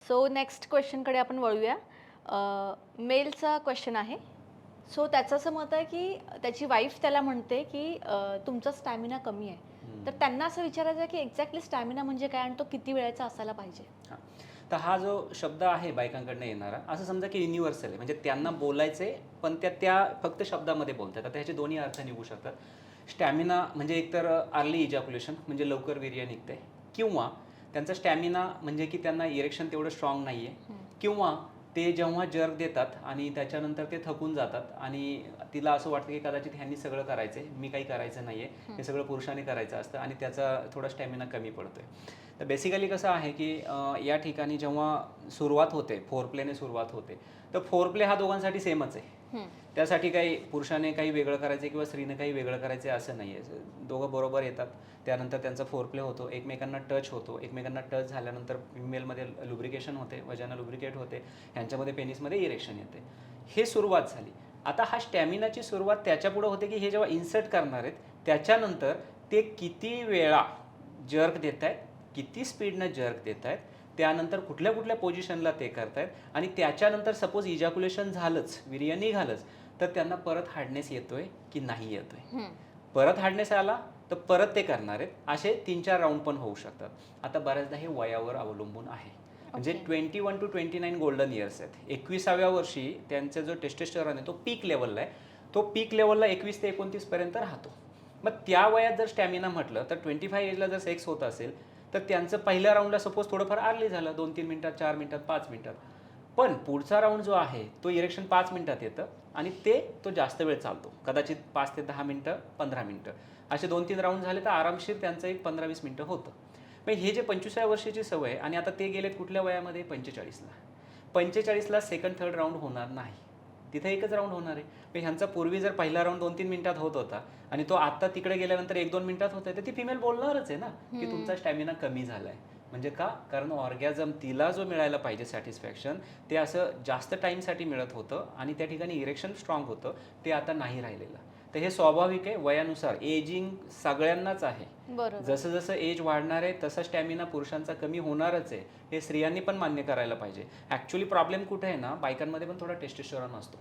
So next क्वेश्चनकडे आपण वळूया. मेलचा question आहे. सो त्याचं असं मत आहे की त्याची वाईफ त्याला म्हणते की तुमचा स्टॅमिना कमी आहे. तर त्यांना असं विचारायचं आहे की एक्झॅक्टली स्टॅमिना म्हणजे काय आणि तो किती वेळेचा असायला पाहिजे? हां. तर हा जो शब्द आहे बायकांकडनं येणारा, असं समजा की युनिव्हर्सल आहे. म्हणजे त्यांना बोलायचे, पण त्या फक्त शब्दामध्ये बोलतात. आता ह्याचे दोन्ही अर्थ निघू शकतात. स्टॅमिना म्हणजे एकतर अर्ली इजॅक्युलेशन म्हणजे लवकर वीर्य निघते, किंवा त्यांचा स्टॅमिना म्हणजे की त्यांना इरेक्शन तेवढं स्ट्रॉंग नाही आहे, किंवा ते जेव्हा जर्क देतात आणि त्याच्यानंतर ते थकून जातात आणि तिला असं वाटतं की कदाचित ह्यांनी सगळं करायचं आहे, मी काही करायचं नाही आहे, हे सगळं पुरुषांनी करायचं असतं आणि त्याचा थोडा स्टॅमिना कमी पडतो आहे. तर बेसिकली कसं आहे की या ठिकाणी जेव्हा सुरुवात होते, फोर प्लेने सुरुवात होते, तर फोर प्ले हा दोघांसाठी सेमच आहे. त्यासाठी काही पुरुषाने काही वेगळं करायचं किंवा स्त्रीने काही वेगळं करायचं असं नाही आहे. दोघं बरोबर येतात, त्यानंतर त्यांचा फोर प्ले होतो, एकमेकांना टच होतो, एकमेकांना टच झाल्यानंतर फिमेलमध्ये लुब्रिकेशन होते, वजाना लुब्रिकेट होते, ह्यांच्यामध्ये पेनिसमध्ये इरेक्शन येते. हे सुरुवात झाली. आता हा स्टॅमिनाची सुरुवात त्याच्यापुढं होते की हे जेव्हा इन्सर्ट करणार आहेत त्याच्यानंतर ते किती वेळा जर्क देत आहेत, किती स्पीडनं जर्क देत आहेत, त्यानंतर कुठल्या कुठल्या पोझिशनला ते करतायत, आणि त्याच्यानंतर सपोज इजॅक्युलेशन झालंच, वीर्य निघालंच, तर त्यांना परत हार्डनेस येतोय की नाही येतोय. परत हार्डनेस आला तर परत ते करणार आहेत. असे 3-4 राऊंड पण होऊ शकतात. आता बऱ्याचदा हे वयावर अवलंबून आहे. म्हणजे 21 to 29 गोल्डन इयर्स आहेत. 21व्या वर्षी त्यांचा जो टेस्टोस्टेरॉन आहे तो पीक लेवलला आहे. तो पीक लेवलला 21 ते 29 पर्यंत राहतो. मग त्या वयात जर स्टॅमिना म्हटलं तर 25 एजला जर सेक्स होत असेल तर त्यांचं पहिल्या राऊंडला सपोज थोडंफार अर्ली झालं, 2-3 मिनिटात, 4 मिनिटात, 5 मिनिटात. पण पुढचा राऊंड जो आहे तो इरेक्शन 5 मिनिटात येतं आणि तो जास्त वेळ चालतो. कदाचित 5 ते 10 मिनिटं, 15 मिनिटं. असे 2-3 राऊंड झाले तर आरामशीर त्यांचं एक 15-20 मिनिटं होतं. मग हे जे 25व्या वर्षाची सवय आणि आता ते गेलेत कुठल्या वयामध्ये? 45ला. 45ला सेकंड थर्ड राऊंड होणार नाही, तिथे एकच राऊंड होणार आहे. मग ह्यांचा पूर्वी जर पहिला राऊंड 2-3 मिनिटात होत होता आणि तो आता तिकडे गेल्यानंतर 1-2 मिनिटात होत आहे, तर ती फिमेल बोलणारच आहे ना की तुमचा स्टॅमिना कमी झाला आहे. म्हणजे का? कारण ऑर्गॅझम तिला जो मिळायला पाहिजे सॅटिस्फॅक्शन, ते असं जास्त टाईमसाठी मिळत होतं आणि त्या ठिकाणी इरेक्शन स्ट्रॉंग होतं, ते आता नाही राहिलेलं. तर हे स्वाभाविक आहे, वयानुसार एजिंग सगळ्यांनाच आहे. जसं जसं एज वाढणार आहे तसा स्टॅमिना पुरुषांचा कमी होणारच आहे. हे स्त्रियांनी पण मान्य करायला पाहिजे. ॲक्च्युली प्रॉब्लेम कुठे आहे ना, बायकांमध्ये पण थोडा टेस्टोस्टेरॉन असतो.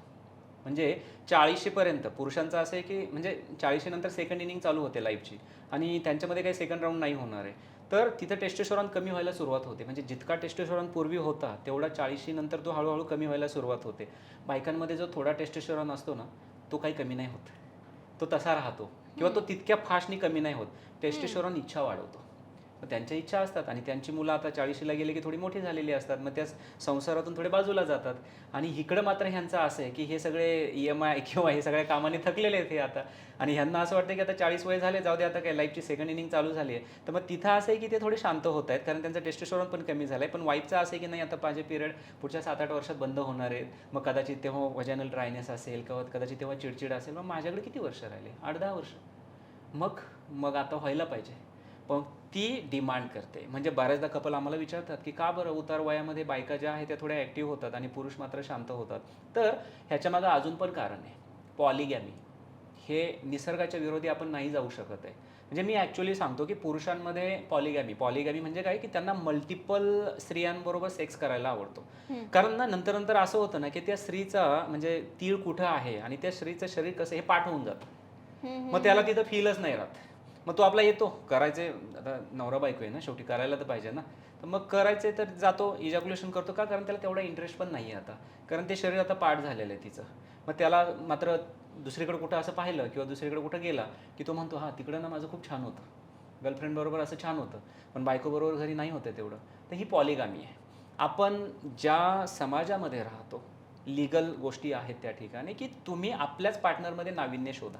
म्हणजे 40 पर्यंत पुरुषांचं असं आहे की म्हणजे 40 नंतर सेकंड इनिंग चालू होते लाईफची आणि त्यांच्यामध्ये काही सेकंड राऊंड नाही होणार आहे. तर तिथं टेस्टोस्टेरॉन कमी व्हायला सुरुवात होते. म्हणजे जितका टेस्टोस्टेरॉन पूर्वी होता तेवढा 40 नंतर तो हळूहळू कमी व्हायला सुरुवात होते. बायकांमध्ये जो थोडा टेस्टोस्टेरॉन असतो ना, तो काही कमी नाही होत, तो तसा राहतो किंवा तो तितक्या फास्टनी कमी नाही होत. टेस्टोस्टेरॉन इच्छा वाढवतो. मग त्यांच्या इच्छा असतात आणि त्यांची मुलं आता 40ला गेले की थोडी मोठी झालेली असतात, मग त्या संसारातून थोडे बाजूला जातात. आणि इकडं मात्र ह्यांचं असं आहे की हे सगळे EMI किंवा हे सगळ्या कामाने थकलेले आहेत हे आता, आणि ह्यांना असं वाटतं की आता 40 वय झाले, जाऊ दे आता काय लाईफची सेकंड इनिंग चालू झाली आहे. तर मग तिथं असं आहे की ते थोडे शांत होत आहेत कारण त्यांचं टेस्टोस्टेरॉन पण कमी झालं आहे. पण वाईफचं असं आहे की नाही, आता माझे पिरियड पुढच्या 7-8 वर्षात बंद होणार आहेत, मग कदाचित तेव्हा वजानल ड्रायनेस असेल किंवा कदाचित तेव्हा चिडचिड असेल, मग माझ्याकडे किती वर्ष राहिले? 8-10 वर्ष. मग मग आता व्हायला पाहिजे. पण ती डिमांड करते. म्हणजे बऱ्याचदा कपल आम्हाला विचारतात की का बरं उतार वयामध्ये बायका ज्या आहेत त्या थोड्या ॲक्टिव्ह होतात आणि पुरुष मात्र शांत होतात. तर ह्याच्यामागं अजून पण कारण आहे, पॉलिगॅमी. हे निसर्गाच्या विरोधी आपण नाही जाऊ शकत आहे. म्हणजे मी ॲक्च्युली सांगतो की पुरुषांमध्ये पॉलिगॅमी म्हणजे काय की त्यांना मल्टिपल स्त्रियांबरोबर सेक्स करायला आवडतो. कारण ना नंतर नंतर असं होतं ना की त्या स्त्रीचा म्हणजे तीळ कुठं आहे आणि त्या स्त्रीचं शरीर कसं हे पाठ होऊन जातं. मग त्याला तिथं फीलच नाही राहत. मग तो आपला येतो करायचे, आता नवरा बायको आहे ना शेवटी, करायला तर पाहिजे ना. तर मग करायचे तर जातो, इजॅक्युलेशन करतो. का? कारण त्याला तेवढा इंटरेस्ट पण नाही आहे आता, कारण ते शरीर आता पाठ झालेलं आहे तिचं. मग त्याला मात्र दुसरीकडे कुठं असं पाहिलं किंवा दुसरीकडे कुठं गेला की तो म्हणतो हां तिकडं ना माझं खूप छान होतं, गर्लफ्रेंडबरोबर असं छान होतं, पण बायकोबरोबर घरी नाही होतं तेवढं. तर ही पॉलिगामी आहे. आपण ज्या समाजामध्ये राहतो, लिगल गोष्टी आहेत त्या ठिकाणी की तुम्ही आपल्याच पार्टनरमध्ये नाविन्य शोधा.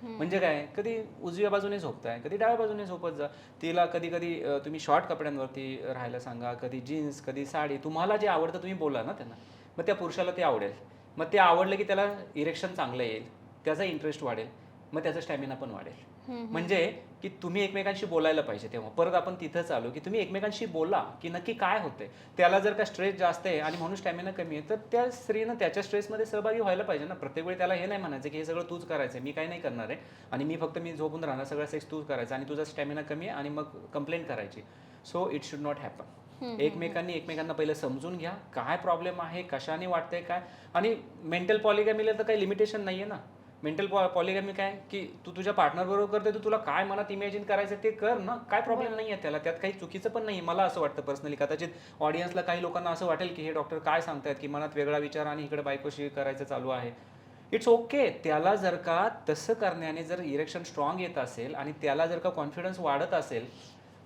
म्हणजे काय, कधी उजव्या बाजूने झोपताय, कधी डाव्या बाजूने झोपत जा. तिला कधी कधी तुम्ही शॉर्ट कपड्यांवरती राहायला सांगा, कधी जीन्स, कधी साडी, तुम्हाला जे आवडतं तुम्ही बोला ना त्यांना. मग त्या पुरुषाला ते आवडेल. मग ते आवडलं की त्याला इरेक्शन चांगलं येईल, त्याचा इंटरेस्ट वाढेल, मग त्याचा स्टॅमिना पण वाढेल. म्हणजे की तुम्ही एकमेकांशी बोलायला पाहिजे. तेव्हा परत आपण तिथंच आलो की तुम्ही एकमेकांशी बोला की नक्की काय होतंय. त्याला जर का स्ट्रेस जास्त आहे आणि म्हणून स्टॅमिना कमी आहे, तर त्या स्त्रीनं त्याच्या स्ट्रेसमध्ये सहभागी व्हायला पाहिजे ना. प्रत्येक वेळी त्याला हे नाही म्हणायचं की हे सगळं तूच करायचं आहे, मी काय नाही करणार आहे आणि मी झोपून राहणार, सगळं सेक्स तूच करायचं आणि तुझा स्टॅमिना कमी आहे आणि मग कंप्लेंट करायची. So it should not happen. एकमेकांनी एकमेकांना पहिलं समजून घ्या, काय प्रॉब्लेम आहे, कशाने वाटतंय काय. आणि मेंटल पॉलिगॅमीला तर काही लिमिटेशन नाहीये ना. मेंटल पॉलिगॅमी काय की तू तुझ्या पार्टनर बरोबर करते, तू तुला काय मनात इमॅजिन करायचं ते कर ना, काय प्रॉब्लेम नाहीये त्याला, त्यात काही चुकीचं पण नाही. मला असं वाटतं पर्सनली. कदाचित ऑडियन्सला काही लोकांना असं वाटेल की हे डॉक्टर काय सांगतायत की मनात वेगळा विचार आणि इकडे बायकोशी करायचं चालू आहे. It's okay. त्याला जर का तसं करण्याने जर इरेक्शन स्ट्रॉंग येत असेल आणि त्याला जर का कॉन्फिडन्स वाढत असेल,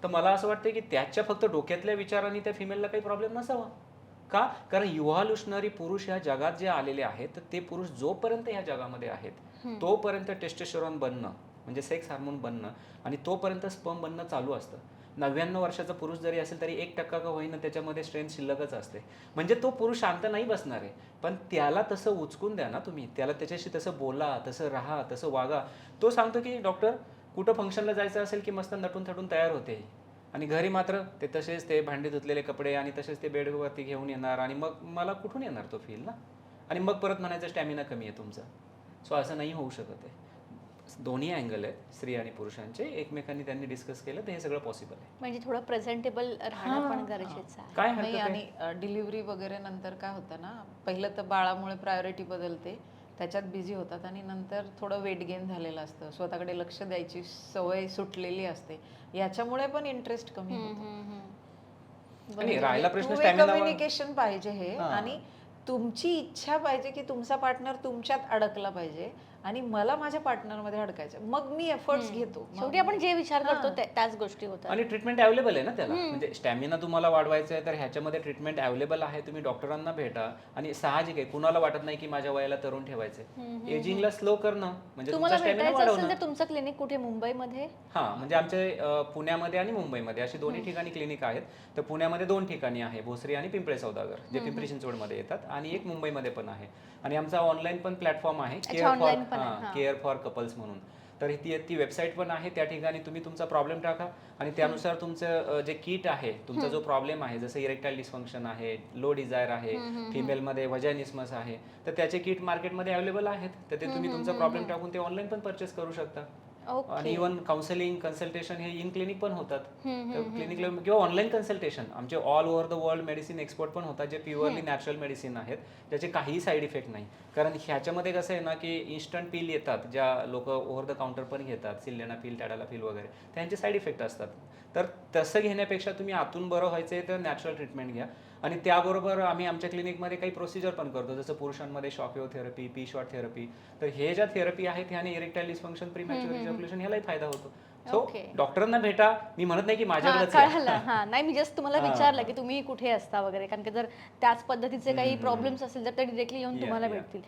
तर मला असं वाटतं की त्याच्या फक्त डोक्यातल्या विचारांनी त्या फिमेलला काही प्रॉब्लेम नसावा. का? कारण युव्हॉल्युशनरी पुरुष ह्या जगात जे आलेले आहेत, तर ते पुरुष जोपर्यंत ह्या जगामध्ये आहेत, तोपर्यंत टेस्टोस्टेरॉन बनणं म्हणजे सेक्स हार्मोन बनणं आणि तोपर्यंत स्पर्म बनणं चालू असतं. 99 वर्षाचा पुरुष जरी असेल तरी 1% का होईना त्याच्यामध्ये स्ट्रेंथ शिल्लकच असते. म्हणजे तो पुरुष शांत नाही बसणार आहे. पण त्याला तसं उचकून द्या ना तुम्ही. त्याला त्याच्याशी तसं बोला, तसं राहा, तसं वागा. तो सांगतो की डॉक्टर कुठं फंक्शनला जायचं असेल की मस्त नटून थटून तयार होते आणि घरी मात्र ते तसेच ते भांडी धुतलेले कपडे आणि तसेच ते बेडवरती घेऊन येणार आणि मग मला कुठून येणार तो फील ना. आणि मग परत म्हणायचं स्टॅमिना कमी आहे तुमचा. सो असं नाही होऊ शकत आहे. दोन्ही अँगल आहेत स्त्री आणि पुरुषांचे, एकमेकांनी त्यांनी डिस्कस केलं तर हे सगळं पॉसिबल आहे. म्हणजे थोडं प्रेझेंटेबल राहणं पण गरजेचं आहे. काय नाही. हरकत आणि आहे? डिलिव्हरी वगैरे नंतर काय होतं ना, पहिलं तर बाळामुळे प्रायोरिटी बदलते, त्याच्यात बिझी होतात आणि नंतर थोडं वेट गेन झालेलं असतं, स्वतःकडे लक्ष द्यायची सवय सुटलेली असते, याच्यामुळे पण इंटरेस्ट कमी होतो. आणि राहिला प्रश्न स्टॅमिना. कम्युनिकेशन पाहिजे हे. आणि तुमची इच्छा पाहिजे की तुमचा पार्टनर तुमच्यात अडकला पाहिजे आणि मला माझ्या पार्टनरमध्ये अडकायचं, मग मी एफर्ट्स घेतो. शेवटी आपण जे विचार करतो त्याच गोष्टी होतात. आणि ट्रीटमेंट अवेलेबल आहे ना त्याला. म्हणजे स्टॅमिना तुम्हाला वाढवायचं आहे तर ह्याच्यामध्ये ट्रीटमेंट अवेलेबल आहे. तुम्ही डॉक्टरांना भेटा. आणि साहजिक आहे, कुणाला वाटत नाही की माझ्या वयाला तरुण ठेवायचंय. एजिंगला स्लो करणं म्हणजे तुम्हाला तुमचा स्टॅमिना भेटायचं असेल वाढवणं. तर तुमचं क्लिनिक कुठे? मुंबईमध्ये? हा, म्हणजे आमचे पुण्यामध्ये आणि मुंबईमध्ये अशी दोन्ही ठिकाणी क्लिनिक आहेत. तर पुण्यामध्ये 2 ठिकाणी आहे, भोसरी आणि पिंपळे सौदागर, जे पिंपरी चिंचवडमध्ये येतात, आणि एक मुंबईमध्ये पण आहे. आणि आमचा ऑनलाईन पण प्लॅटफॉर्म आहे, केअर फॉर कपल्स म्हणून. तर ती वेबसाईट पण आहे. त्या ठिकाणी तुम्ही तुमचा प्रॉब्लेम टाका आणि त्यानुसार तुमचं जे किट आहे, तुमचा जो प्रॉब्लेम आहे, जसं इरेक्टाईल डिस्फंक्शन आहे, लो डिझायर आहे, फिमेलमध्ये वजानिस्मस आहे, तर त्याचे किट मार्केटमध्ये अवेलेबल आहेत. तर ते तुम्ही तुमचा प्रॉब्लेम टाकून ते ऑनलाईन पण परचेस करू शकता. आणि इव्हन काउन्सिलिंग, कन्सल्टेशन हे इन क्लिनिक पण होतात. तर क्लिनिकला किंवा ऑनलाईन कन्सल्टेशन आमचे all over the world medicine expert पण होतात, जे प्युअरली नॅचरल मेडिसिन आहेत, ज्याचे काहीही साईड इफेक्ट नाही. कारण ह्याच्यामध्ये कसं आहे ना की इन्स्टंट पिल येतात, ज्या लोक ओव्हर द काउंटर पण घेतात, सिलेनाफिल, टॅडालाफिल वगैरे, त्यांचे साईड इफेक्ट असतात. तर तसं घेण्यापेक्षा तुम्ही आतून बरं व्हायचं आहे तर नॅचरल ट्रीटमेंट घ्या. आणि त्याबरोबर आम्ही आमच्या क्लिनिकमध्ये काही प्रोसिजर पण करतो, जसं पुरुषांमध्ये शॉकवेव्ह थेरपी, पी शॉट थेरपी. तर हे ज्या थेरपी आहेत ह्याने इरेक्टाईल डिस्फंक्शन, प्रीमॅच्युअर इजॅक्युलेशन ह्यालाही फायदा होतो. सो डॉक्टरांना भेटा. मी म्हणत नाही की माझ्याकडेच कळालं. हा, नाही, मी जस्ट तुम्हाला विचारलं की तुम्ही कुठे असता वगैरे, कारण की जर त्याच पद्धतीचे काही प्रॉब्लेम्स असेल तर ते डिरेक्टली येऊन तुम्हाला भेटतील.